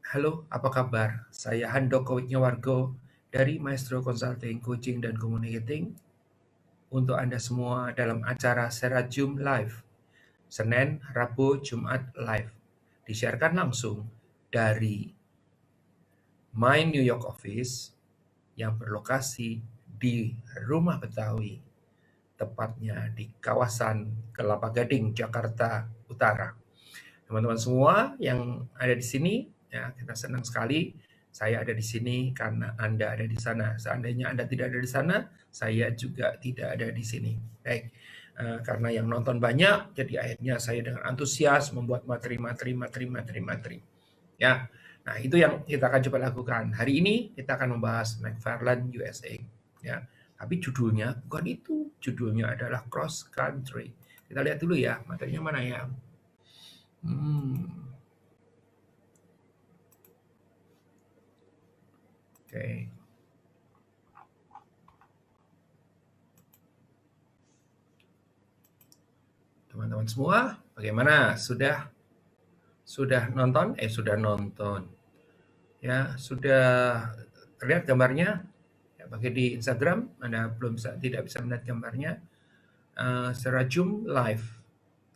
Halo, apa kabar? Saya Handoko Wijnyawargo dari Maestro Consulting, Coaching, dan Communicating untuk Anda semua dalam acara Serajum Live, Senin, Rabu, Jumat Live. Disiarkan langsung dari My New York Office yang berlokasi di Rumah Betawi, tepatnya di kawasan Kelapa Gading, Jakarta Utara. Teman-teman semua yang ada di sini, ya kita senang sekali saya ada di sini karena Anda ada di sana. Seandainya Anda tidak ada di sana, saya juga tidak ada di sini. Baik, karena yang nonton banyak, jadi akhirnya saya dengan antusias membuat materi. Ya, nah itu yang kita akan coba lakukan. Hari ini kita akan membahas McFarland USA. Ya, tapi judulnya bukan itu. Judulnya adalah Cross Country. Kita lihat dulu ya, materinya mana ya. Oke. Teman-teman semua, bagaimana? Sudah nonton? Sudah nonton. Ya, sudah terlihat gambarnya? Ya, bagi di Instagram, Anda tidak bisa melihat gambarnya. Serajum live,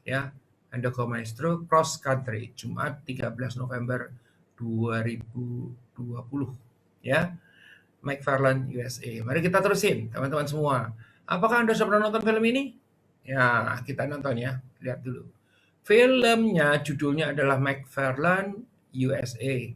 ya. Handoko Maestro Cross Country, Jumat 13 November 2020, ya. McFarland USA. Mari kita terusin, teman-teman semua. Apakah Anda sudah pernah nonton film ini? Ya, kita nonton ya. Lihat dulu. Filmnya judulnya adalah McFarland USA.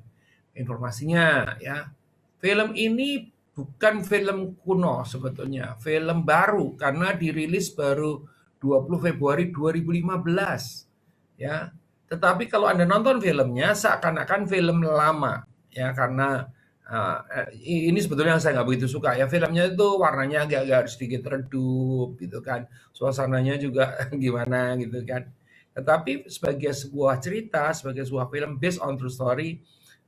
Informasinya ya. Film ini bukan film kuno sebetulnya, film baru karena dirilis baru 20 Februari 2015 ya. Tetapi kalau Anda nonton filmnya seakan-akan film lama ya karena ini sebetulnya saya nggak begitu suka ya, filmnya itu warnanya agak-agak sedikit redup gitu kan, suasananya juga gimana gitu kan. Tetapi sebagai sebuah cerita, sebagai sebuah film based on true story,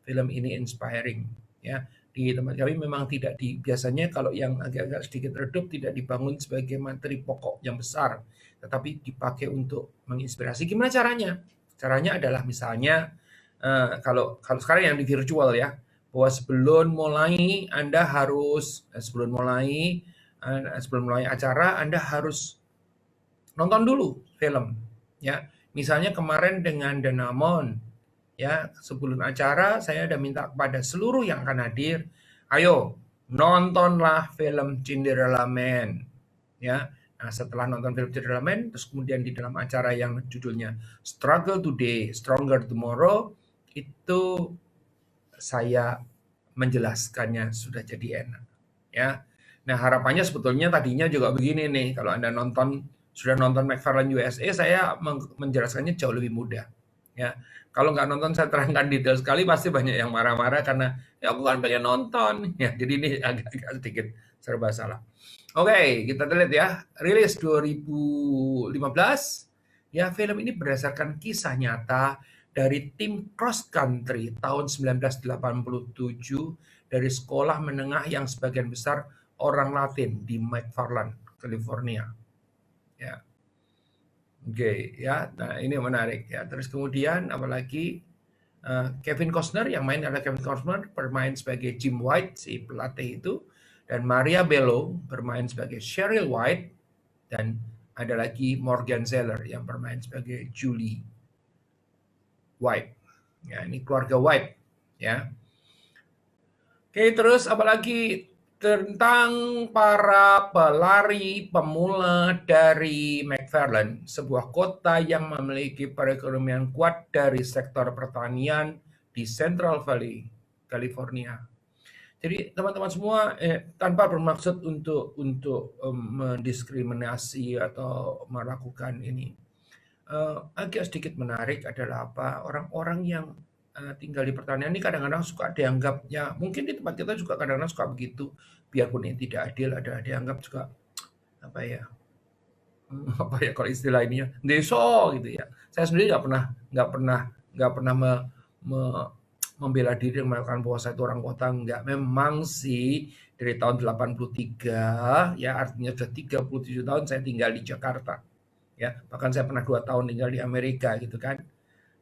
film ini inspiring ya. Di tempat kami memang tidak biasanya kalau yang agak-agak sedikit redup tidak dibangun sebagai materi pokok yang besar, tetapi dipakai untuk menginspirasi. Gimana caranya? Caranya adalah misalnya kalau sekarang yang di virtual ya, bahwa sebelum mulai acara Anda harus nonton dulu film ya. Misalnya kemarin dengan Danamon ya, sebelum acara saya ada minta kepada seluruh yang akan hadir, ayo nontonlah film Cinderella Man ya. Nah, setelah nonton film Cinderella Man, terus kemudian di dalam acara yang judulnya Struggle Today, Stronger Tomorrow, itu saya menjelaskannya sudah jadi enak ya. Nah, harapannya sebetulnya tadinya juga begini nih, kalau Anda sudah nonton McFarland USA, saya menjelaskannya jauh lebih mudah ya. Kalau nggak nonton saya terangkan detail sekali, pasti banyak yang marah-marah karena ya aku kan pengen nonton ya. Jadi ini agak sedikit serba salah. Oke, kita lihat ya. Rilis 2015. Ya, film ini berdasarkan kisah nyata dari tim cross country tahun 1987 dari sekolah menengah yang sebagian besar orang Latin di McFarland, California. Ya. Oke, ya. Nah, ini menarik ya. Terus kemudian apalagi Kevin Costner yang main adalah Kevin Costner bermain sebagai Jim White si pelatih itu, dan Maria Bello bermain sebagai Cheryl White, dan ada lagi Morgan Zeller yang bermain sebagai Julie White. Ya, ini keluarga White ya. Oke, terus apalagi tentang para pelari pemula dari McFarland, sebuah kota yang memiliki perekonomian kuat dari sektor pertanian di Central Valley, California. Jadi teman-teman semua tanpa bermaksud untuk mendiskriminasi atau melakukan ini, agak sedikit menarik adalah apa, orang-orang yang tinggal di pertanian ini kadang-kadang suka dianggap, ya mungkin di tempat kita juga kadang-kadang suka begitu, biarpun ini tidak adil, ada dianggap juga apa ya, apa ya kalau istilah ininya deso gitu ya. Saya sendiri nggak pernah membela diri mengatakan bahwa saya itu orang kota, enggak. Memang sih dari tahun 83 ya, artinya sudah 37 tahun saya tinggal di Jakarta ya, bahkan saya pernah 2 tahun tinggal di Amerika gitu kan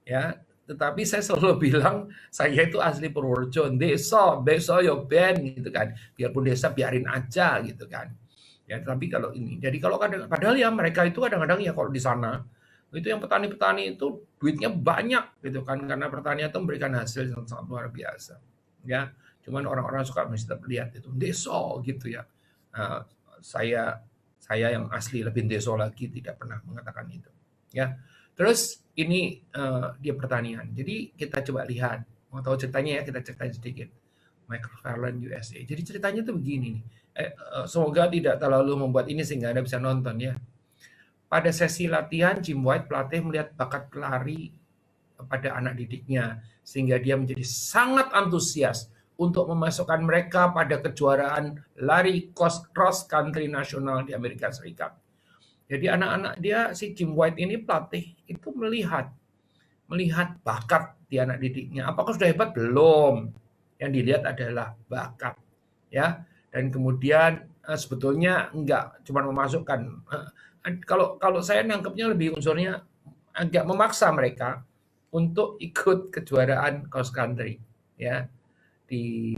ya. Tetapi saya selalu bilang, saya itu asli Purworejo, desa, desa yo ben gitu kan. Biarpun desa biarin aja gitu kan. Ya, tapi kalau ini, jadi kalau padahal ya mereka itu kadang-kadang ya kalau di sana itu yang petani-petani itu duitnya banyak gitu kan karena pertanian itu memberikan hasil yang sangat luar biasa. Ya, cuman orang-orang suka mesti lihat itu desa gitu ya. Nah, saya yang asli lebih desa lagi tidak pernah mengatakan itu. Ya, terus ini dia pertanian. Jadi kita coba lihat, mau tahu ceritanya ya kita ceritain sedikit. McFarland USA. Jadi ceritanya tuh begini nih. Semoga tidak terlalu membuat ini sehingga Anda bisa nonton ya. Pada sesi latihan, Jim White pelatih melihat bakat pelari pada anak didiknya sehingga dia menjadi sangat antusias untuk memasukkan mereka pada kejuaraan lari cross country nasional di Amerika Serikat. Jadi anak-anak dia si Jim White ini pelatih itu melihat bakat di anak didiknya. Apakah sudah hebat? Belum. Yang dilihat adalah bakat, ya. Dan kemudian sebetulnya enggak cuma memasukkan. Kalau saya nangkepnya lebih unsurnya agak memaksa mereka untuk ikut kejuaraan cross country, ya, di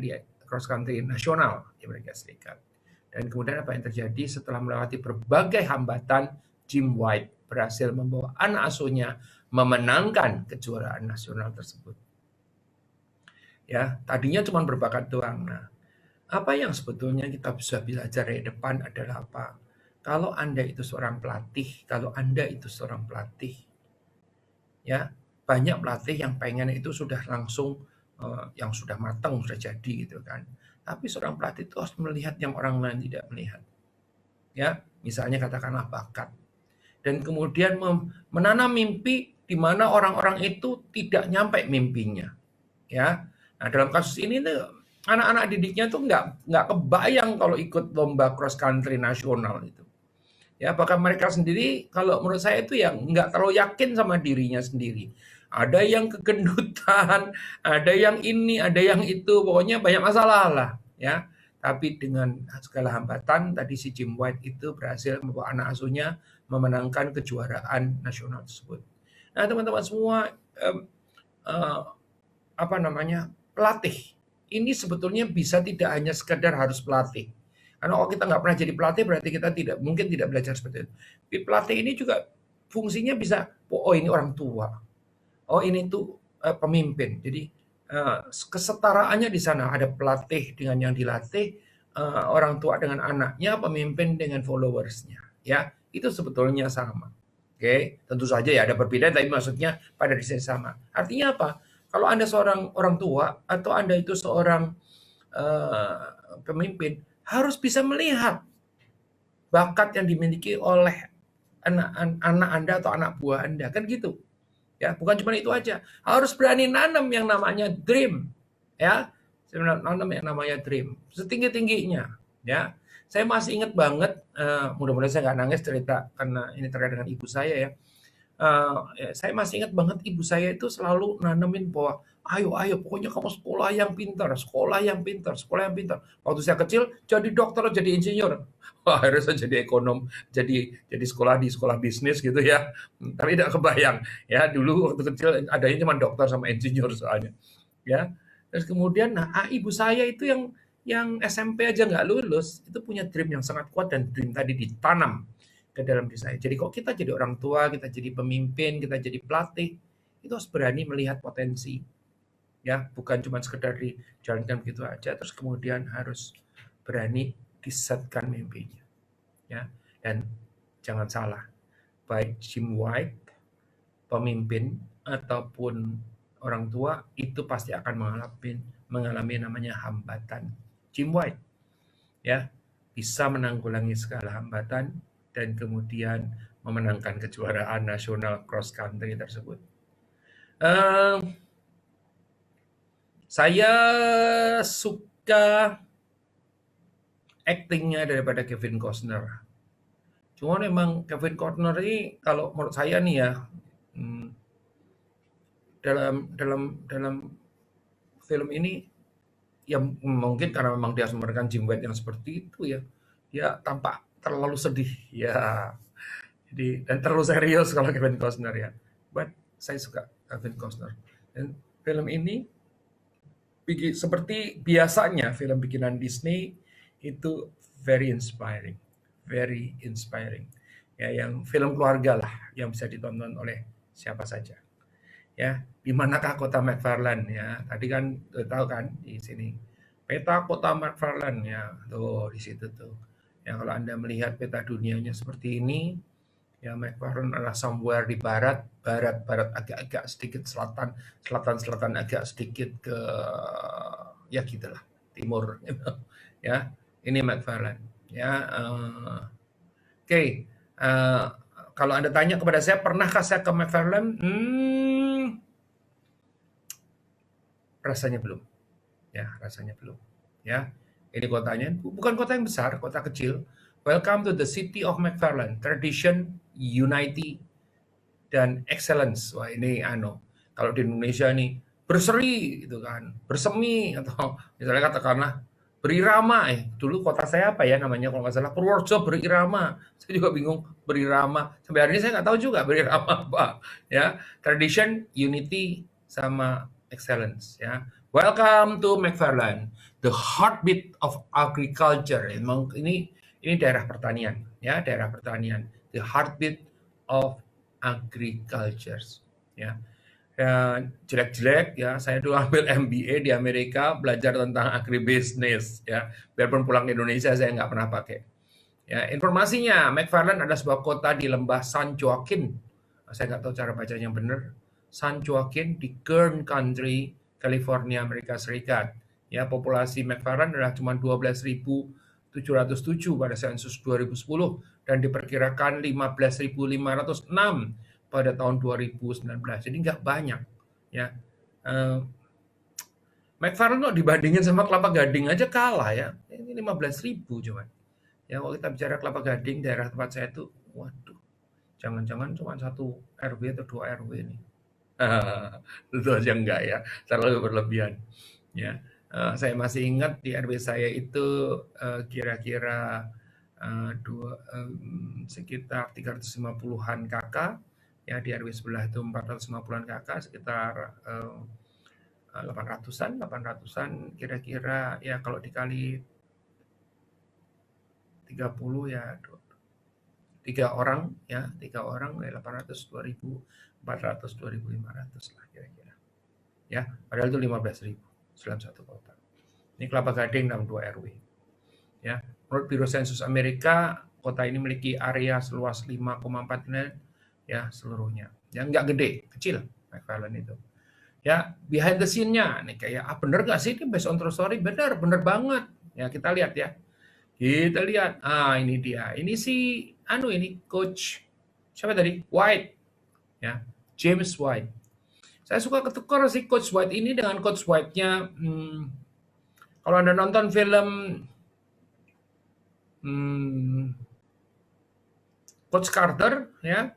di cross country nasional di Amerika Serikat. Dan kemudian apa yang terjadi setelah melewati berbagai hambatan, Jim White berhasil membawa anak asuhnya memenangkan kejuaraan nasional tersebut. Ya, tadinya cuma berbakat doang. Nah, apa yang sebetulnya kita bisa belajar dari depan adalah apa? Kalau Anda itu seorang pelatih, ya banyak pelatih yang pengen itu sudah langsung yang sudah matang, sudah jadi gitu kan. Tapi seorang pelatih itu harus melihat yang orang lain tidak melihat. Ya, misalnya katakanlah bakat. Dan kemudian menanam mimpi di mana orang-orang itu tidak nyampe mimpinya. Ya, nah dalam kasus ini tuh anak-anak didiknya tuh nggak kebayang kalau ikut lomba cross country nasional itu. Ya, bahkan mereka sendiri kalau menurut saya itu yang nggak terlalu yakin sama dirinya sendiri. Ada yang kegendutan, ada yang ini, ada yang itu, pokoknya banyak masalah lah, ya. Tapi dengan segala hambatan, tadi si Jim White itu berhasil membawa anak asuhnya memenangkan kejuaraan nasional tersebut. Nah, teman-teman semua, pelatih ini sebetulnya bisa tidak hanya sekedar harus pelatih. Karena kalau kita nggak pernah jadi pelatih berarti kita mungkin tidak belajar seperti itu. Tapi pelatih ini juga fungsinya bisa, oh ini orang tua, oh ini tuh pemimpin. Jadi kesetaraannya di sana ada pelatih dengan yang dilatih, orang tua dengan anaknya, pemimpin dengan followersnya. Ya, itu sebetulnya sama. Oke, tentu saja ya ada perbedaan, tapi maksudnya pada di sini sama. Artinya apa? Kalau Anda seorang orang tua atau Anda itu seorang pemimpin, harus bisa melihat bakat yang dimiliki oleh anak Anda atau anak buah Anda, kan gitu. Ya, bukan cuma itu aja. Harus berani nanam yang namanya dream, ya. Nanam yang namanya dream setinggi-tingginya, ya. Saya masih ingat banget, mudah-mudahan saya nggak nangis cerita karena ini terkait dengan ibu saya ya. Saya masih ingat banget ibu saya itu selalu nanemin bahwa ayo pokoknya kamu sekolah yang pintar, sekolah yang pintar, sekolah yang pintar. Waktu saya kecil jadi dokter, jadi insinyur. Wah, akhirnya saya jadi ekonom, jadi sekolah di sekolah bisnis gitu ya. Tapi tidak kebayang ya dulu waktu kecil adanya cuma dokter sama insinyur soalnya. Ya. Terus kemudian ibu saya itu yang SMP aja nggak lulus, itu punya dream yang sangat kuat dan dream tadi ditanam ke dalam diri saya. Jadi kok kita jadi orang tua, kita jadi pemimpin, kita jadi pelatih, itu harus berani melihat potensi. Ya, bukan cuma sekedar dijalankan begitu aja, terus kemudian harus berani disetkan mimpinya. Ya, dan jangan salah, baik Jim White, pemimpin ataupun orang tua itu pasti akan mengalami namanya hambatan. Jim White, ya, bisa menanggulangi segala hambatan dan kemudian memenangkan kejuaraan nasional cross country tersebut. Saya suka actingnya daripada Kevin Costner. Cuma memang Kevin Costner ini kalau menurut saya nih ya, dalam film ini ya mungkin karena memang dia memerankan Jim White yang seperti itu ya, dia tampak terlalu sedih ya. Jadi dan terlalu serius kalau Kevin Costner ya. But saya suka Kevin Costner. Dan film ini seperti biasanya film bikinan Disney itu very inspiring. Ya, yang film keluarga lah yang bisa ditonton oleh siapa saja. Ya, di manakah kota McFarlane ya? Tadi kan tahu kan di sini. Peta kota McFarlane ya. Tuh di situ tuh. Ya kalau Anda melihat peta dunianya seperti ini, ya McFarlane adalah somewhere di barat agak-agak sedikit selatan, selatan agak sedikit ke ya gitulah timur, ya. Ini McFarlane, ya. Oke, kalau Anda tanya kepada saya, pernahkah saya ke McFarlane? Rasanya belum, ya rasanya belum, ya. Ini kotanya bukan kota yang besar, kota kecil. Welcome to the city of McFarlane, tradition, unity, dan excellence. Wah ini kalau di Indonesia nih berseri gitu kan, bersemi atau misalnya katakanlah berirama. Dulu kota saya apa ya namanya kalau nggak salah, Purworejo berirama. Saya juga bingung berirama. Sampai hari ini saya nggak tahu juga berirama apa. Ya, tradition, unity, sama excellence. Ya, welcome to McFarlane, the heartbeat of agriculture. Emang ini daerah pertanian, ya daerah pertanian, the heartbeat of agriculture, ya. Jelek-jelek ya, saya dulu ambil MBA di Amerika, belajar tentang agribusiness ya. Biarpun pulang ke Indonesia saya nggak pernah pakai. Ya, informasinya McFarlane adalah sebuah kota di lembah San Joaquin. Saya nggak tahu cara bacanya yang benar. San Joaquin di Kern County, California, Amerika Serikat. Ya, populasi McFarlane adalah cuma 12.707 pada sensus 2010 dan diperkirakan 15.506 pada tahun 2019. Jadi nggak banyak, ya. McFarlane kok dibandingin sama Kelapa Gading aja kalah ya. Ini 15.000 cuman. Ya kalau kita bicara Kelapa Gading, daerah tempat saya itu, waduh, jangan-jangan cuma 1 RW atau 2 RW nih. Itu aja enggak ya, terlalu berlebihan. Ya, saya masih ingat di RW saya itu kira-kira sekitar 350-an kakak. Ya di RW sebelah itu 450-an kakak, sekitar 800-an kira-kira ya, kalau dikali 30 ya 3 orang ya, 3 orang ya 800, 2.400, 2.500 lah kira-kira. Ya, padahal itu 15.000 dalam satu kota. Ini Kelapa Gading 62 RW. Ya, menurut Biro Sensus Amerika, kota ini memiliki area seluas 5,4 ya seluruhnya. Yang nggak gede, kecil McFarlane itu. Ya, behind the scene-nya nih kayak bener nggak sih ini based on true story? Bener banget. Ya kita lihat ya. Kita lihat. Ini dia. Ini si ini coach siapa tadi? White. Ya, James White. Saya suka ketukar si coach White ini dengan coach White-nya. Kalau Anda nonton film Coach Carter ya,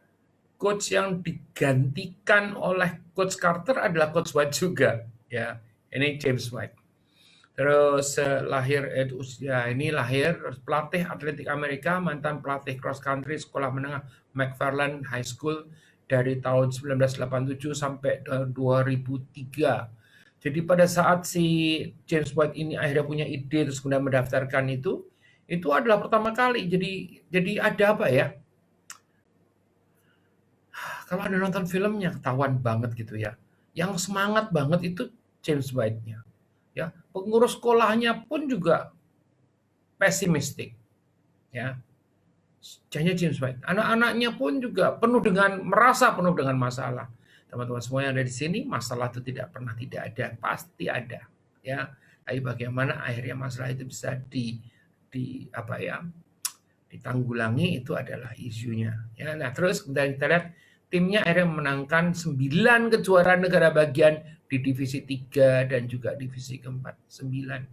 coach yang digantikan oleh Coach Carter adalah Coach White juga ya. Ini James White. Terus lahir pelatih atletik Amerika, mantan pelatih cross country sekolah menengah McFarlane High School dari tahun 1987 sampai 2003. Jadi pada saat si James White ini akhirnya punya ide terus kemudian mendaftarkan itu adalah pertama kali. Jadi ada apa ya? Kalau Anda nonton filmnya ketahuan banget gitu ya. Yang semangat banget itu James White-nya. Ya, pengurus sekolahnya pun juga pesimistik. Ya. Hanya James White. Anak-anaknya pun juga merasa penuh dengan masalah. Teman-teman semua yang ada di sini, masalah itu tidak pernah tidak ada, pasti ada. Ya. Tapi bagaimana akhirnya masalah itu bisa ditanggulangi, itu adalah isunya. Ya, nah terus kita lihat timnya akhirnya memenangkan 9 kejuaraan negara bagian di divisi 3 dan juga divisi keempat, 9.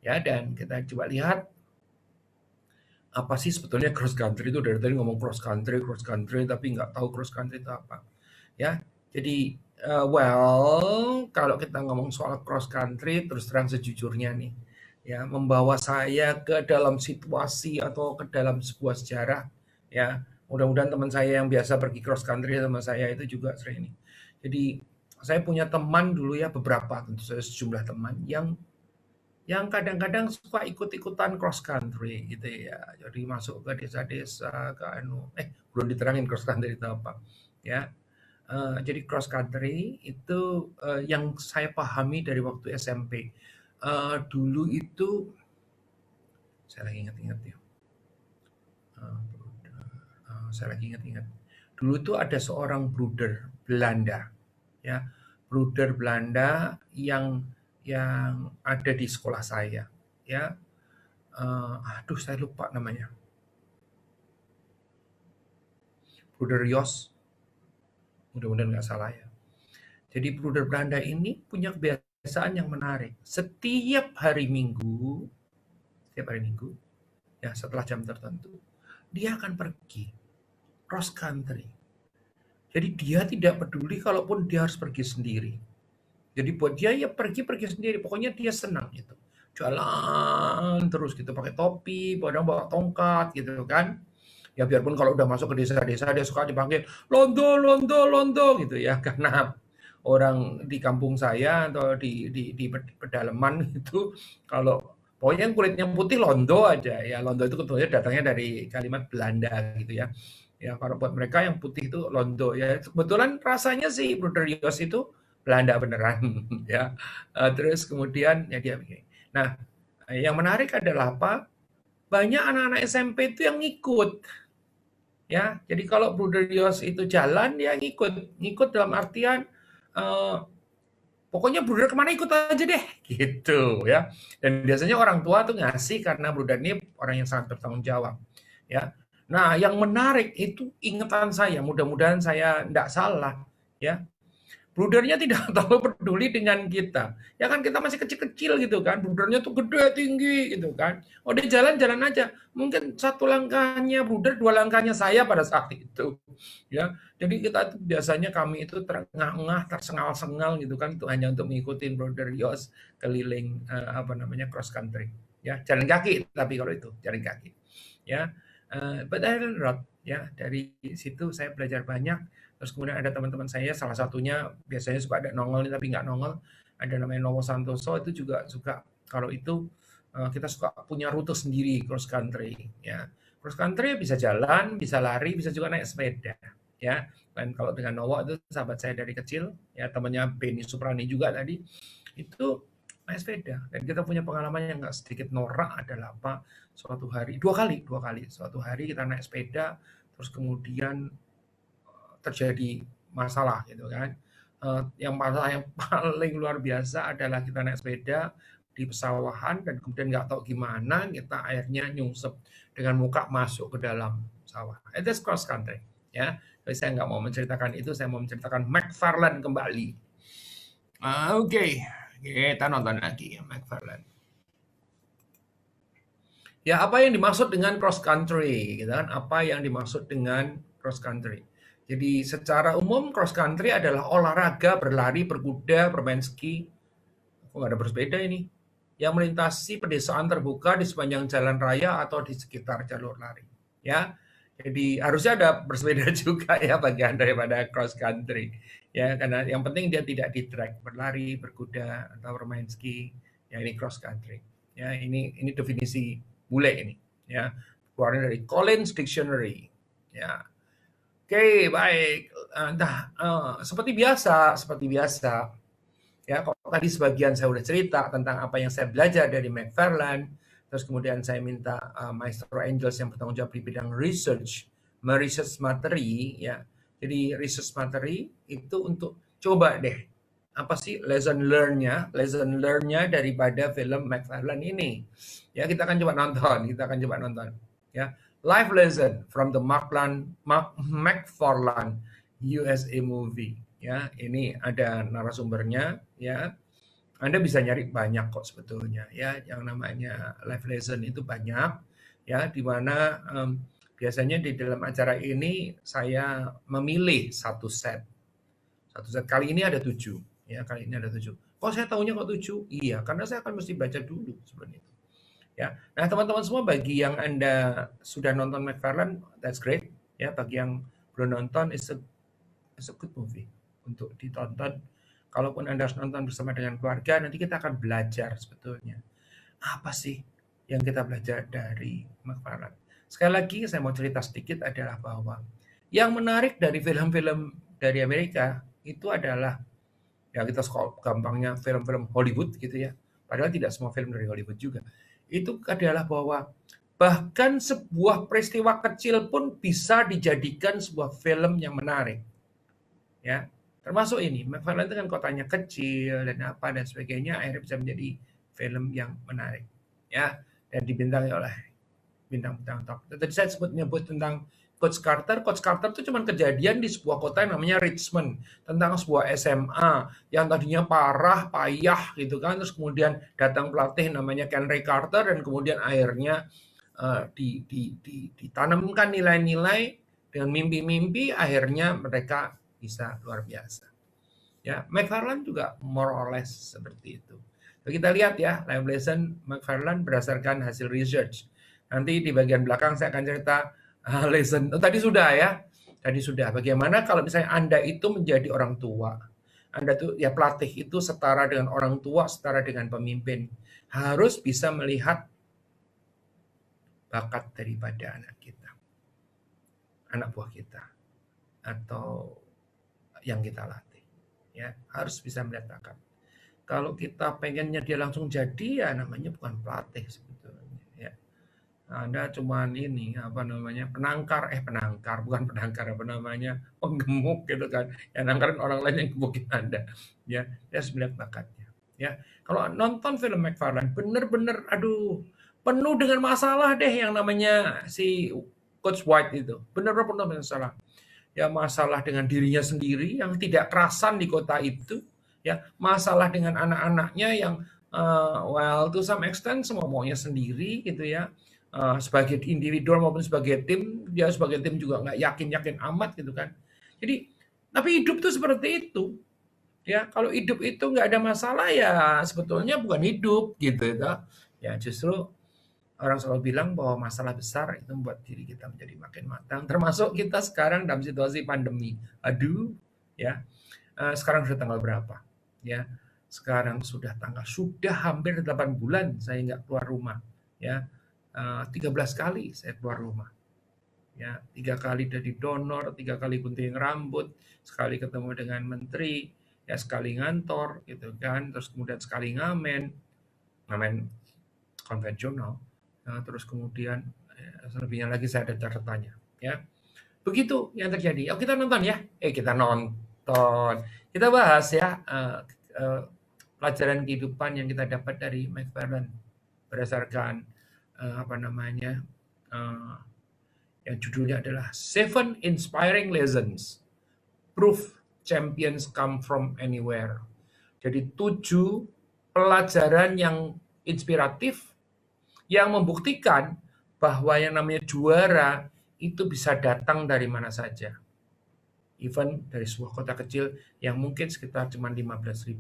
Ya, dan kita coba lihat apa sih sebetulnya cross country itu. Dari tadi ngomong cross country tapi nggak tahu cross country itu apa. Ya, jadi kalau kita ngomong soal cross country, terus terang sejujurnya nih, ya membawa saya ke dalam situasi atau ke dalam sebuah sejarah, ya. Mudah-mudahan teman saya yang biasa pergi cross country sama saya itu juga sering ini. Jadi saya punya teman dulu ya, beberapa, tentu saja sejumlah teman yang kadang-kadang suka ikut-ikutan cross country gitu ya. Jadi masuk ke desa-desa, ke belum diterangin cross country itu apa. Ya, jadi cross country itu yang saya pahami dari waktu SMP. Dulu itu saya lagi ingat-ingat ya. Saya lagi ingat-ingat. Dulu tuh ada seorang bruder Belanda, ya, bruder Belanda yang ada di sekolah saya, ya. Aduh, saya lupa namanya. Bruder Jos, mudah-mudahan nggak salah ya. Jadi bruder Belanda ini punya kebiasaan yang menarik. Setiap hari Minggu, ya setelah jam tertentu, dia akan pergi cross country. Jadi dia tidak peduli kalaupun dia harus pergi sendiri. Jadi buat dia ya pergi-pergi sendiri, pokoknya dia senang gitu. Jalan terus gitu, pakai topi, kadang bawa tongkat gitu kan. Ya biarpun kalau udah masuk ke desa-desa dia suka dipanggil londo, londo, londo gitu ya, karena orang di kampung saya atau di pedalaman itu kalau pokoknya yang kulitnya putih londo aja ya. Londo itu sebetulnya datangnya dari kalimat Belanda gitu ya. Ya kalau buat mereka yang putih itu londo ya. Kebetulan rasanya sih Bruder Yos itu Belanda beneran ya. Terus kemudian ya dia begini. Nah, yang menarik adalah apa? Banyak anak-anak SMP itu yang ngikut ya. Jadi kalau Bruder Yos itu jalan dia ngikut dalam artian eh, pokoknya Bruder kemana ikut aja deh gitu ya. Dan biasanya orang tua tuh ngasih karena Bruder ini orang yang sangat bertanggung jawab ya. Nah, yang menarik itu ingatan saya, mudah-mudahan saya tidak salah ya. Brudernya tidak terlalu peduli dengan kita. Ya kan kita masih kecil-kecil gitu kan. Brudernya tuh gede, tinggi gitu kan. Oh dia jalan-jalan aja. Mungkin satu langkahnya bruder, dua langkahnya saya pada saat itu. Ya, jadi kita itu biasanya kami itu terengah-engah, tersengal-sengal gitu kan. Itu hanya untuk mengikuti bruder Yos keliling cross country. Ya, jalan kaki tapi kalau itu jalan kaki. Ya, but I learned a lot. Ya, dari situ saya belajar banyak. Terus kemudian ada teman-teman saya, salah satunya biasanya suka ada nongol nih tapi nggak nongol, ada namanya Novo Santoso, itu juga suka kalau itu kita suka punya rute sendiri cross country ya. Cross country bisa jalan, bisa lari, bisa juga naik sepeda ya. Dan kalau dengan Novo itu sahabat saya dari kecil ya, temannya Beni Suprani juga tadi, itu naik sepeda. Dan kita punya pengalaman yang nggak sedikit norak adalah apa, suatu hari, dua kali, suatu hari kita naik sepeda, terus kemudian terjadi masalah gitu kan. Yang masalah yang paling luar biasa adalah kita naik sepeda di pesawahan dan kemudian nggak tahu gimana kita akhirnya nyungsep dengan muka masuk ke dalam sawah. Itu cross country ya. Jadi saya nggak mau menceritakan itu, saya mau menceritakan McFarland kembali. Oke. Kita nonton lagi ya McFarland. Ya, apa yang dimaksud dengan cross country gitu kan? Apa yang dimaksud dengan cross country? Jadi secara umum cross country adalah olahraga berlari, berkuda, bermain ski. Kok nggak ada bersepeda ini? Yang melintasi pedesaan terbuka di sepanjang jalan raya atau di sekitar jalur lari. Ya, jadi harusnya ada bersepeda juga ya bagian daripada cross country. Ya, karena yang penting dia tidak di track, berlari, berkuda atau bermain ski. Ya ini cross country. Ya ini definisi bule ini. Ya, keluarnya dari Collins Dictionary. Ya, oke, baik. Seperti biasa, ya, kok tadi sebagian saya udah cerita tentang apa yang saya belajar dari McFarland, terus kemudian saya minta Maestro Angels yang bertanggung jawab di bidang research, meresearch materi, ya. Jadi research materi itu untuk coba deh apa sih lesson learn-nya daripada film McFarland ini. Ya, kita akan coba nonton, ya. Life lesson from the McFarland USA movie. Ya, ini ada narasumbernya. Ya, Anda bisa nyari banyak kok sebetulnya. Ya, yang namanya life lesson itu banyak. Ya, di mana biasanya di dalam acara ini saya memilih satu set. Kali ini ada 7. Ya, kali ini ada 7. Kok saya tahunya kok 7? Iya, karena saya akan mesti baca dulu sebenarnya. Ya. Nah, teman-teman semua, bagi yang Anda sudah nonton McFarland, that's great. Ya, bagi yang belum nonton, it's a good movie untuk ditonton. Kalaupun Anda harus nonton bersama dengan keluarga, nanti kita akan belajar sebetulnya. Apa sih yang kita belajar dari McFarlane? Sekali lagi saya mau cerita sedikit adalah bahwa yang menarik dari film-film dari Amerika itu adalah, ya kita gampangnya film-film Hollywood gitu ya. Padahal tidak semua film dari Hollywood juga. Itu adalah bahwa bahkan sebuah peristiwa kecil pun bisa dijadikan sebuah film yang menarik. Ya, termasuk ini, McFarlane itu kan kotanya kecil dan apa dan sebagainya, akhirnya bisa menjadi film yang menarik. Ya, dan dibintangi oleh bintang-bintang top. Tadi saya nyebut tentang Coach Carter. Coach Carter itu cuma kejadian di sebuah kota yang namanya Richmond, tentang sebuah SMA yang tadinya parah, payah gitu kan, terus kemudian datang pelatih namanya Ken Ray Carter dan kemudian akhirnya ditanamkan nilai-nilai dengan mimpi-mimpi, akhirnya mereka bisa luar biasa. Ya, McFarlane juga more or less seperti itu. Jadi kita lihat ya, life lesson McFarlane berdasarkan hasil research. Nanti di bagian belakang saya akan cerita lesson. Tadi sudah ya. Tadi sudah. Bagaimana kalau misalnya Anda itu menjadi orang tua. Anda tuh ya pelatih itu setara dengan orang tua, setara dengan pemimpin. Harus bisa melihat bakat daripada anak kita. Anak buah kita. Atau yang kita latih. Ya, harus bisa melihat bakat. Kalau kita pengennya dia langsung jadi, ya namanya bukan pelatih sebetulnya. Ya. Anda cuman ini apa namanya penangkar, bukan penangkar apa namanya penggemuk gitu kan. Yang nangkarin orang lain yang gemukin Anda. Ya, dia harus melihat bakatnya. Ya, kalau nonton film McFarlane, bener-bener aduh penuh dengan masalah deh yang namanya si Coach White itu. Bener-bener penuh dengan masalah. Ya, masalah dengan dirinya sendiri yang tidak kerasan di kota itu. Ya, masalah dengan anak-anaknya yang well to some extent semua maunya sendiri gitu ya. Sebagai individu maupun sebagai tim, dia sebagai tim juga nggak yakin-yakin amat gitu kan. Jadi, tapi hidup tuh seperti itu. Ya, kalau hidup itu nggak ada masalah ya sebetulnya bukan hidup gitu ya. Ya justru orang selalu bilang bahwa masalah besar itu membuat diri kita menjadi makin matang. Termasuk kita sekarang dalam situasi pandemi. Aduh, ya. Sekarang sudah tanggal berapa? Ya, sekarang sudah hampir 8 bulan saya nggak keluar rumah. Ya, 13 kali saya keluar rumah. Ya, 3 kali dari donor, 3 kali gunting rambut, sekali ketemu dengan menteri, ya sekali ngantor gitu kan, terus kemudian sekali ngamen konvensional. Terus kemudian selebihnya lagi saya ada catatannya. Ya, begitu yang terjadi. Kita nonton ya. Kita nonton. Kita bahas ya pelajaran kehidupan yang kita dapat dari McFarlane berdasarkan yang judulnya adalah 7 Inspiring Lessons Proof Champions Come From Anywhere. Jadi 7 pelajaran yang inspiratif yang membuktikan bahwa yang namanya juara itu bisa datang dari mana saja. Even dari sebuah kota kecil yang mungkin sekitar cuma 15.000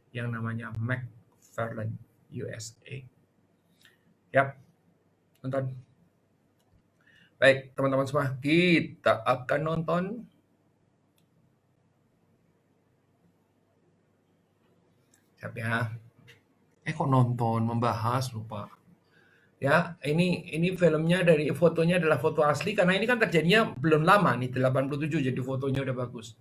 yang namanya McFarlane, USA. Yap, nonton. Baik, teman-teman semua, kita akan nonton. Siap ya. Kok nonton, membahas, lupa. Ya, ini filmnya dari fotonya adalah foto asli karena ini kan terjadinya belum lama nih 87 jadi fotonya udah bagus.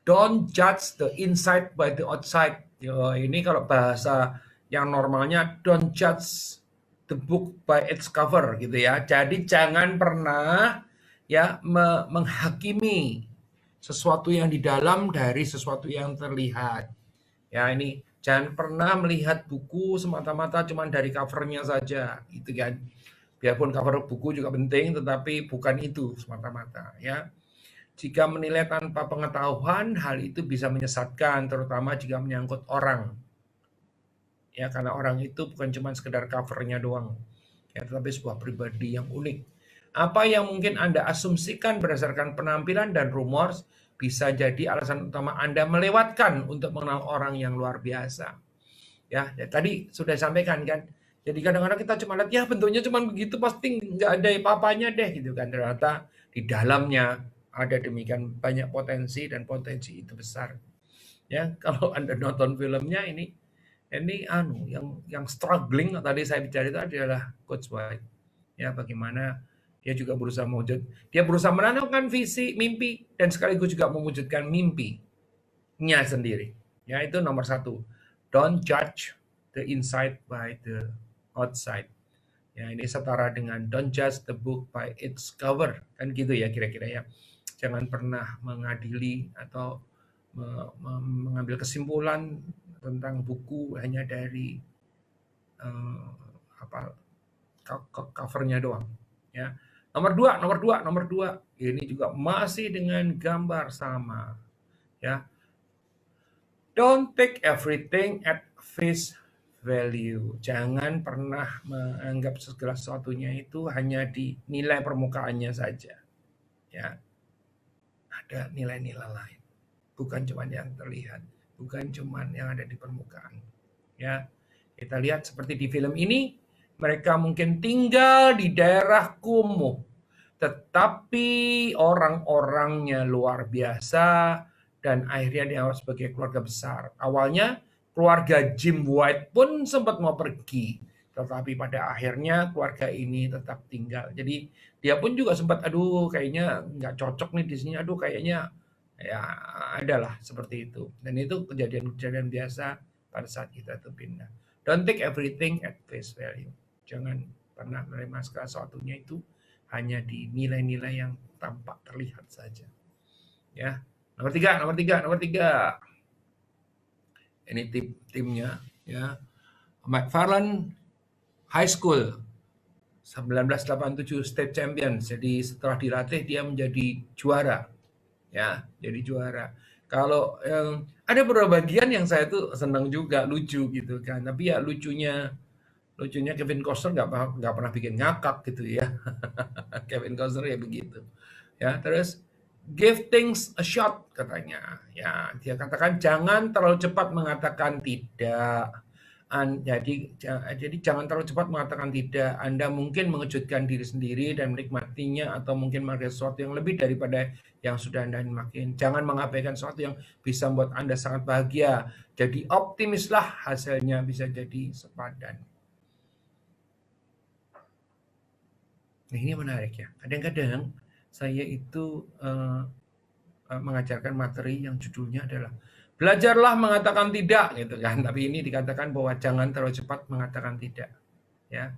Don't judge the inside by the outside. Ini kalau bahasa yang normalnya don't judge the book by its cover gitu ya. Jadi jangan pernah ya menghakimi sesuatu yang di dalam dari sesuatu yang terlihat. Ya, ini jangan pernah melihat buku semata-mata cuma dari covernya saja, gitu kan. Biarpun cover buku juga penting, tetapi bukan itu semata-mata, ya. Jika menilai tanpa pengetahuan, hal itu bisa menyesatkan, terutama jika menyangkut orang. Ya, karena orang itu bukan cuma sekedar covernya doang, ya, tetapi sebuah pribadi yang unik. Apa yang mungkin Anda asumsikan berdasarkan penampilan dan rumor bisa jadi alasan utama Anda melewatkan untuk mengenal orang yang luar biasa. Ya tadi sudah sampaikan kan. Jadi kadang-kadang kita cuma lihat ya bentuknya cuma begitu pasti nggak ada apa-apanya deh gitu kan. Ternyata di dalamnya ada demikian banyak potensi dan potensi itu besar. Ya, kalau Anda nonton filmnya ini yang struggling tadi saya bicara itu adalah Coach White. Ya, bagaimana dia juga berusaha dia berusaha menanamkan visi, mimpi, dan sekaligus juga mewujudkan mimpinya sendiri. Ya, itu nomor satu. Don't judge the inside by the outside. Ya, ini setara dengan don't judge the book by its cover. Kan gitu ya kira-kira ya. Jangan pernah mengadili atau mengambil kesimpulan tentang buku hanya dari eh, apa covernya doang. Ya. Nomor dua, ini juga masih dengan gambar sama. Ya, don't take everything at face value. Jangan pernah menganggap segala sesuatunya itu hanya di nilai permukaannya saja. Ya, ada nilai-nilai lain. Bukan cuma yang terlihat, bukan cuma yang ada di permukaan. Ya, kita lihat seperti di film ini, mereka mungkin tinggal di daerah kumuh, tetapi orang-orangnya luar biasa dan akhirnya dianggap sebagai keluarga besar. Awalnya keluarga Jim White pun sempat mau pergi, tetapi pada akhirnya keluarga ini tetap tinggal. Jadi dia pun juga sempat, aduh kayaknya nggak cocok nih di sini, aduh kayaknya ya adalah seperti itu. Dan itu kejadian-kejadian biasa pada saat kita itu pindah. Don't take everything at face value. Jangan pernah menerima segala sesuatunya itu hanya di nilai-nilai yang tampak terlihat saja. Ya. Nomor tiga. Ini timnya ya. McFarland High School 1987 State Champions. Jadi setelah dilatih dia menjadi juara. Ya, jadi juara. Kalau ada beberapa bagian yang saya tuh senang juga, lucu gitu kan. Tapi ya lucunya Kevin Costner nggak pernah bikin ngakak gitu ya. Kevin Costner ya begitu. Ya, terus give things a shot katanya. Ya, dia katakan jangan terlalu cepat mengatakan tidak. Jadi jangan terlalu cepat mengatakan tidak. Anda mungkin mengejutkan diri sendiri dan menikmatinya atau mungkin menghargai sesuatu yang lebih daripada yang sudah Anda nikmatin. Jangan mengabaikan sesuatu yang bisa membuat Anda sangat bahagia. Jadi optimislah, hasilnya bisa jadi sepadan. Nah, ini menarik ya. Kadang-kadang saya itu mengajarkan materi yang judulnya adalah belajarlah mengatakan tidak gitu kan. Tapi ini dikatakan bahwa jangan terlalu cepat mengatakan tidak. Ya,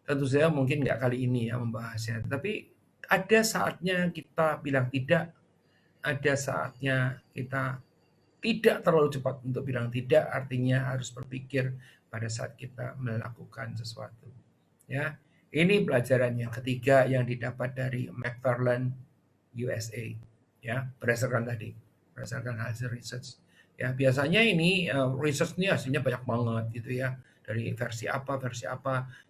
tentu saja mungkin nggak kali ini ya membahasnya. Tapi ada saatnya kita bilang tidak, ada saatnya kita tidak terlalu cepat untuk bilang tidak. Artinya harus berpikir pada saat kita melakukan sesuatu. Ya, ini pelajaran yang ketiga yang didapat dari McFarland USA. Ya, berdasarkan hasil research. Ya, biasanya ini research ini hasilnya banyak banget gitu ya. Dari versi apa.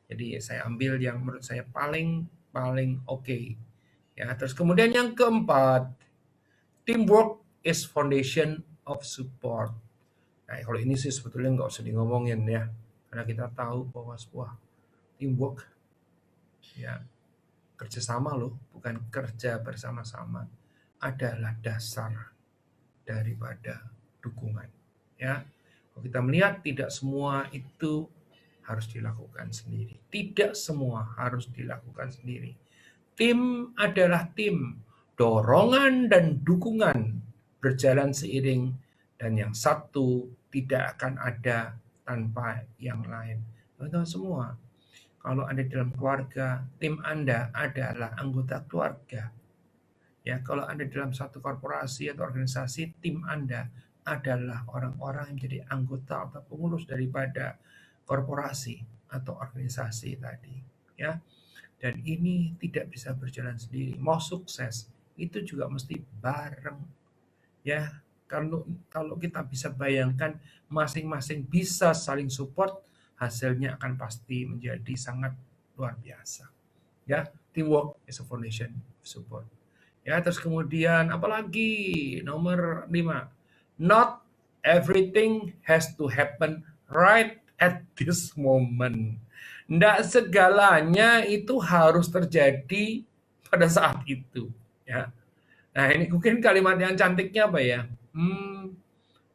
Jadi saya ambil yang menurut saya paling oke. Ya, terus kemudian yang keempat, teamwork is foundation of support. Nah, kalau ini sih sebetulnya nggak usah ngomongin ya, karena kita tahu bahwa sebuah teamwork ya kerjasama loh, bukan kerja bersama-sama, adalah dasar daripada dukungan. Ya, kalau kita melihat tidak semua itu harus dilakukan sendiri. Tidak semua harus dilakukan sendiri. Tim adalah tim. Dorongan dan dukungan berjalan seiring dan yang satu tidak akan ada tanpa yang lain. Teman-teman semua, kalau Anda dalam keluarga, tim Anda adalah anggota keluarga. Ya, kalau Anda dalam satu korporasi atau organisasi, tim Anda adalah orang-orang yang menjadi anggota atau pengurus daripada korporasi atau organisasi tadi. Ya, dan ini tidak bisa berjalan sendiri. Mau sukses itu juga mesti bareng. Ya, kalau kita bisa bayangkan masing-masing bisa saling support, hasilnya akan pasti menjadi sangat luar biasa. Ya, teamwork is a foundation of support. Ya, terus kemudian apalagi nomor 5. Not everything has to happen right at this moment. Nggak segalanya itu harus terjadi pada saat itu. Ya, Nah, ini mungkin kalimat yang cantiknya apa ya?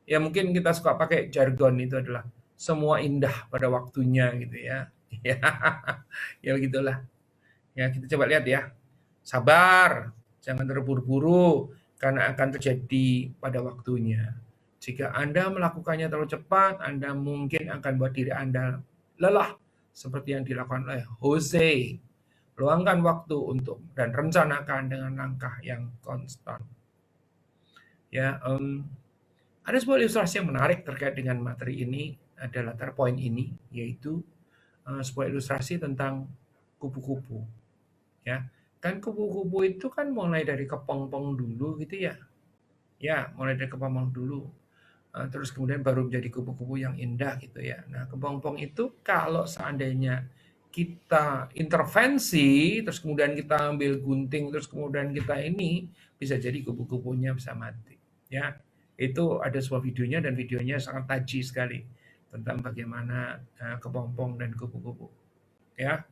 Ya mungkin kita suka pakai jargon itu adalah semua indah pada waktunya gitu ya. Ya, ya begitulah. Ya, kita coba lihat ya. Sabar, jangan terburu-buru karena akan terjadi pada waktunya. Jika Anda melakukannya terlalu cepat, Anda mungkin akan buat diri Anda lelah seperti yang dilakukan oleh Jose. Luangkan waktu untuk dan rencanakan dengan langkah yang konstan. Ya, ada sebuah ilustrasi yang menarik terkait dengan materi ini adalah poin ini, yaitu sebuah ilustrasi tentang kupu-kupu. Ya, kan kupu-kupu itu kan mulai dari kepompong dulu gitu ya. Ya, mulai dari kepompong dulu. Terus kemudian baru menjadi kupu-kupu yang indah gitu ya. Nah, kepompong itu kalau seandainya kita intervensi, terus kemudian kita ambil gunting, terus kemudian kita ini, bisa jadi kupu-kupunya bisa mati. Ya, itu ada sebuah videonya dan videonya sangat taji sekali tentang bagaimana kepompong dan kupu-kupu. Ya,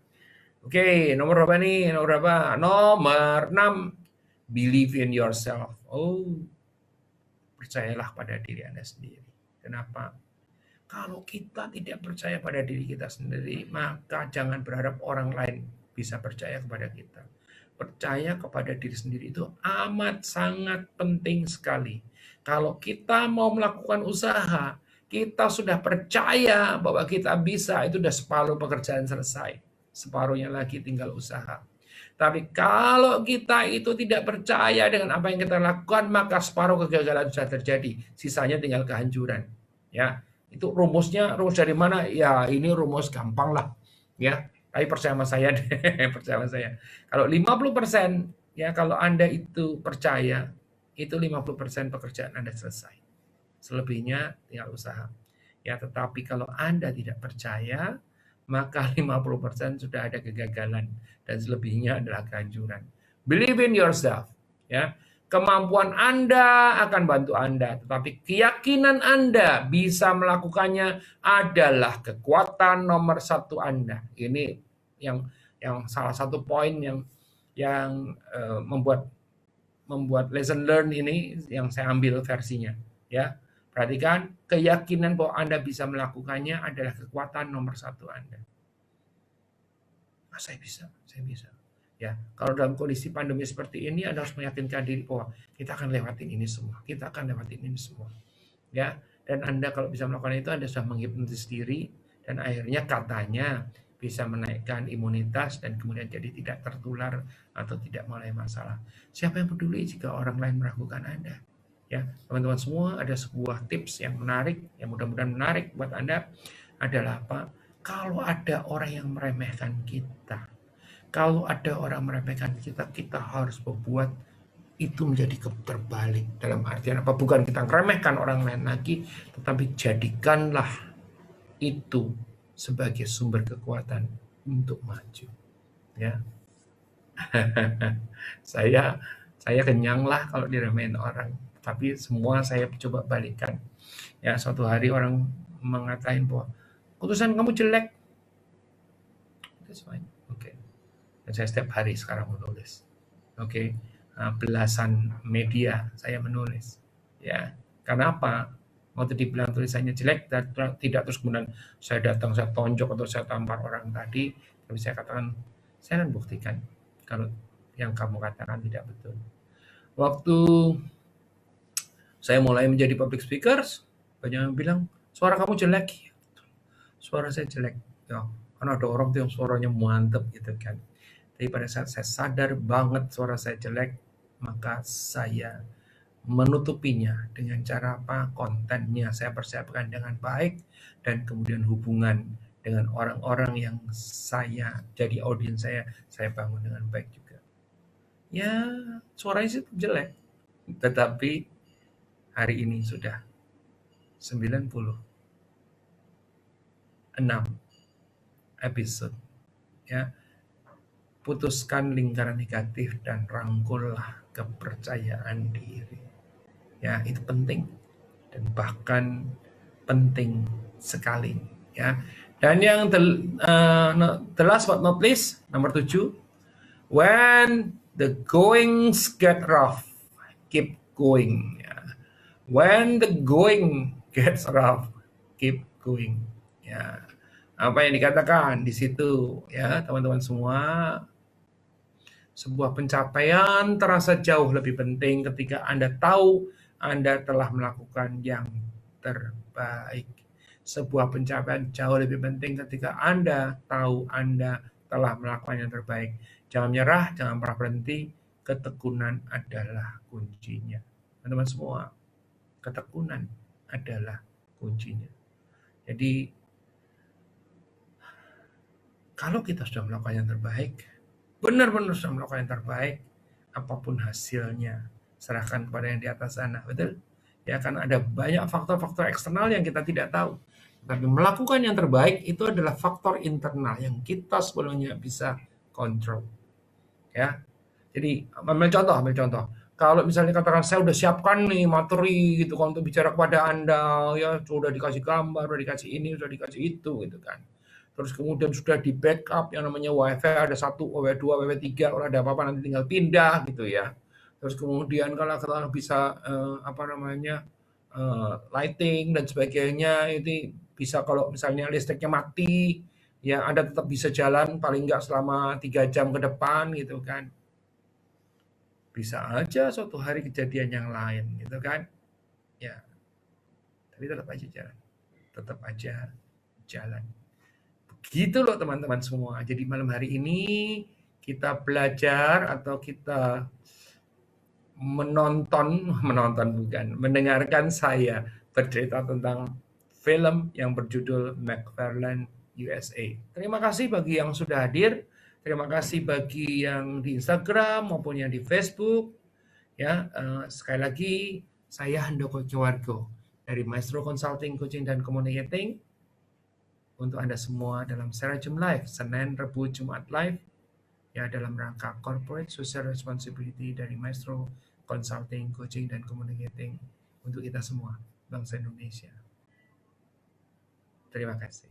oke, nomor berapa nih? Nomor berapa? Nomor 6. Believe in yourself. Oh, percayalah pada diri Anda sendiri. Kenapa? Kalau kita tidak percaya pada diri kita sendiri, maka jangan berharap orang lain bisa percaya kepada kita. Percaya kepada diri sendiri itu amat sangat penting sekali. Kalau kita mau melakukan usaha, kita sudah percaya bahwa kita bisa, itu sudah separuh pekerjaan selesai. Separuhnya lagi tinggal usaha. Tapi kalau kita itu tidak percaya dengan apa yang kita lakukan, maka separuh kegagalan sudah terjadi. Sisanya tinggal kehancuran. Ya, itu rumus dari mana? Ya, ini rumus gampang lah. Ya, tapi percaya sama saya deh, percaya sama saya. Kalau 50%, ya kalau Anda itu percaya, itu 50% pekerjaan Anda selesai. Selebihnya tinggal usaha. Ya, tetapi kalau Anda tidak percaya, maka 50% sudah ada kegagalan dan selebihnya adalah kehancuran. Believe in yourself, ya. Kemampuan Anda akan bantu Anda, tetapi keyakinan Anda bisa melakukannya adalah kekuatan nomor 1 Anda. Ini yang salah satu poin yang membuat lesson learn ini yang saya ambil versinya, ya. Perhatikan, keyakinan bahwa Anda bisa melakukannya adalah kekuatan nomor 1 Anda. Saya bisa. Ya, kalau dalam kondisi pandemi seperti ini, Anda harus meyakinkan diri bahwa kita akan lewatin ini semua. Ya, dan Anda kalau bisa melakukan itu, Anda sudah menghipnotis diri dan akhirnya katanya bisa menaikkan imunitas dan kemudian jadi tidak tertular atau tidak mulai masalah. Siapa yang peduli jika orang lain meragukan Anda? Ya, teman-teman semua, ada sebuah tips yang menarik, yang mudah-mudahan menarik buat Anda adalah apa? Kalau ada orang yang meremehkan kita, kita harus membuat itu menjadi terbalik. Dalam artian apa? Bukan kita meremehkan orang lain lagi, tetapi jadikanlah itu sebagai sumber kekuatan untuk maju. Ya, saya kenyang lah kalau diremehin orang, tapi semua saya coba balikan. Ya, suatu hari orang mengatakan bahwa keputusan kamu jelek. That's fine. Oke. Dan saya setiap hari sekarang menulis. Oke. Belasan media saya menulis. Ya. Karena apa? Waktu dibilang tulisannya jelek, tidak terus kemudian saya datang, saya tonjok atau saya tampar orang tadi, tapi saya katakan, saya akan buktikan kalau yang kamu katakan tidak betul. Waktu saya mulai menjadi public speaker, banyak yang bilang, suara kamu jelek. Suara saya jelek. Ya, karena ada orang tuh yang suaranya mantep gitu kan. Tapi pada saat saya sadar banget suara saya jelek, maka saya menutupinya dengan cara apa? Kontennya saya persiapkan dengan baik, dan kemudian hubungan dengan orang-orang yang saya jadi audiens saya bangun dengan baik juga. Ya, suaranya sih jelek, tetapi hari ini sudah 96 episode. Ya, putuskan lingkaran negatif dan rangkullah kepercayaan diri. Ya, itu penting dan bahkan penting sekali. Ya, dan yang the last but not least, nomor 7, when the goings get rough, keep going. Ya. When the going gets rough, keep going. Ya. Apa yang dikatakan di situ ya teman-teman semua, sebuah pencapaian terasa jauh lebih penting ketika Anda tahu Anda telah melakukan yang terbaik. Sebuah pencapaian jauh lebih penting ketika Anda tahu Anda telah melakukan yang terbaik. Jangan menyerah, jangan pernah berhenti. Ketekunan adalah kuncinya. Teman-teman semua, ketekunan adalah kuncinya. Jadi, kalau kita sudah melakukan yang terbaik, benar-benar sudah melakukan yang terbaik, apapun hasilnya, serahkan kepada yang di atas sana. Betul? Ya, kan ada banyak faktor-faktor eksternal yang kita tidak tahu. Tapi melakukan yang terbaik itu adalah faktor internal yang kita sebenarnya bisa kontrol. Ya. Jadi, ambil contoh. Kalau misalnya katakan saya udah siapkan nih materi gitu kan untuk bicara kepada Anda, ya sudah dikasih gambar, sudah dikasih ini, sudah dikasih itu gitu kan. Terus kemudian sudah di backup yang namanya WiFi ada 1, WiFi 2, WiFi 3, kalau ada apa-apa nanti tinggal pindah gitu ya. Terus kemudian kalau kita bisa lighting dan sebagainya, ini bisa kalau misalnya listriknya mati, ya Anda tetap bisa jalan paling nggak selama 3 jam ke depan gitu kan. Bisa aja suatu hari kejadian yang lain gitu kan. Ya. Tapi tetap aja jalan. Tetap aja jalan. Begitu loh teman-teman semua. Jadi malam hari ini kita belajar atau kita mendengarkan saya bercerita tentang film yang berjudul McFarland USA. Terima kasih bagi yang sudah hadir. Terima kasih bagi yang di Instagram maupun yang di Facebook. Ya, sekali lagi saya Handoko Kewargo dari Maestro Consulting, Coaching dan Communicating untuk Anda semua dalam Serajum Live, Senin, Rabu, Jumat Live, ya dalam rangka Corporate Social Responsibility dari Maestro Consulting, Coaching dan Communicating untuk kita semua, bangsa Indonesia. Terima kasih.